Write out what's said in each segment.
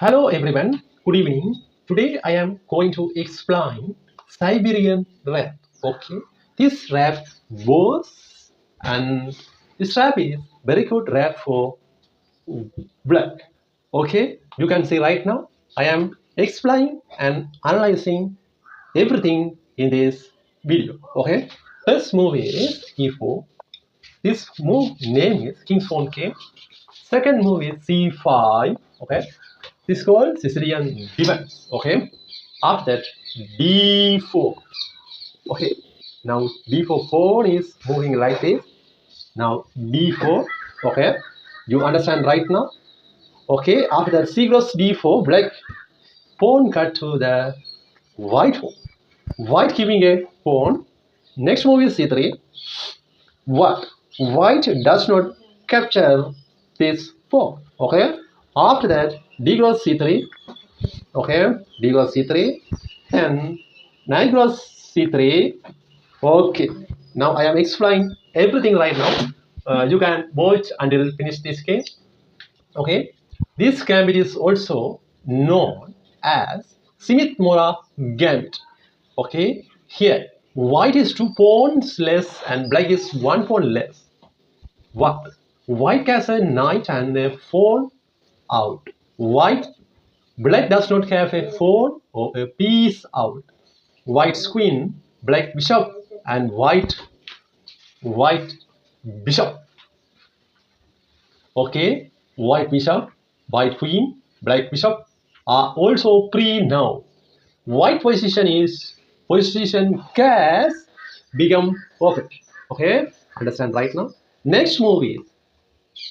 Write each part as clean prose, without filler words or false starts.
Hello everyone, good evening. Today I am going to explain Siberian rap. Okay, this rap was and this rap is very good rap for black. Okay, you can see right now I am explaining and analyzing everything in this video. Okay, first movie is E4. This move name is King's Phone K. Second move is C5. Okay, this is called Sicilian defense. Okay, after that D4. Okay, now D4 pawn is moving like this. Now D4. Okay, you understand right now? Okay, after that C cross D4, black pawn cut to the white pawn. White keeping a pawn. Next move is C3. What? White does not capture this pawn. Okay, after that D cross C3. Okay, D cross C3 and knight cross C3. Okay, now I am explaining everything right now. You can watch until finish this game. Okay, this gambit is also known as Smith-Morra gambit. Okay, here white is 2 pawns less and black is 1 pawn less. What? White has a knight and a pawn out. Black does not have a pawn or a piece out. White's queen, black bishop, and white bishop. Okay, white bishop, white queen, black bishop are also pre-now. White position has become perfect. Okay, understand right now? Next move is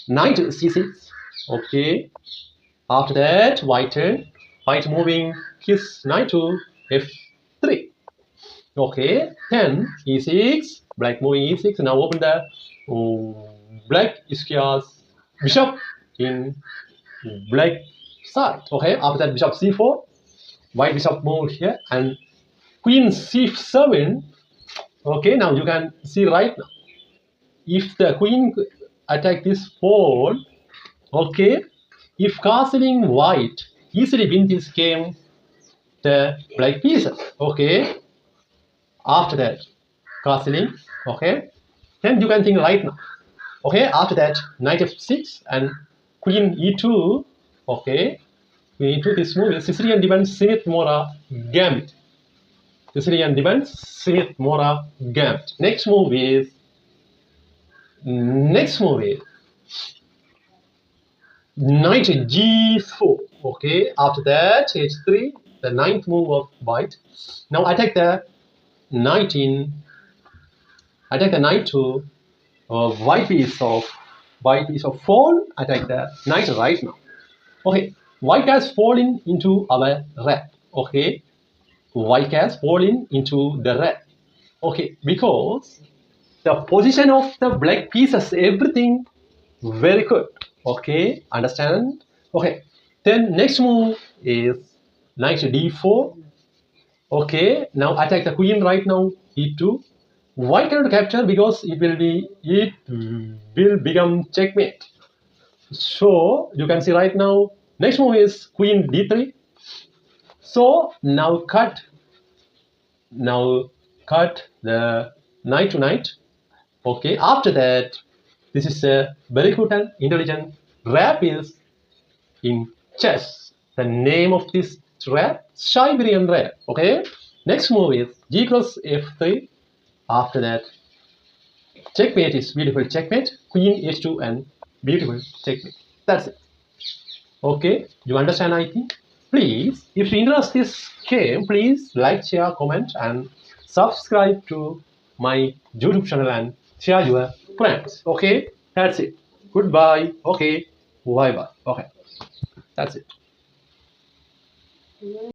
knight c6. Okay, after that white moving his knight to f3. Okay, then e6, black moving e6. Now open the black squares bishop in black side. Okay, after that bishop c4, white bishop moved here and queen c7. Okay, now you can see right now. If the queen attack this pawn, okay, if castling white easily win this game, the black pieces. Okay, after that castling. Okay, then you can think right now. Okay, after that knight f6 and queen e2. Okay, queen e2. This move is Sicilian defense Smith-Morra gambit. Sicilian defense Smith-Morra gambit. Next move is knight g4. Okay, after that h3, the ninth move of white. Now attack the knight to white piece of pawn. Attack the knight right now. Okay, white has fallen into our rat. Okay, white has fallen into the rat. Okay, because the position of the black pieces, everything very good. Okay, understand? Okay, then next move is knight d4. Okay, now attack the queen right now, e2. White cannot capture because it will become checkmate. So you can see right now, next move is queen d3. So now cut the knight to knight. Okay, after that, this is a very good and intelligent rap is in chess. The name of this rap, Siberian rap. Okay, next move is g cross f3. After that, checkmate is beautiful checkmate, queen h2 and beautiful checkmate. That's it. Okay, you understand, I think? Please, if you interest this game, please like, share, comment and subscribe to my YouTube channel and share your friends. Okay, that's it. Goodbye. Okay, bye bye. Okay, that's it.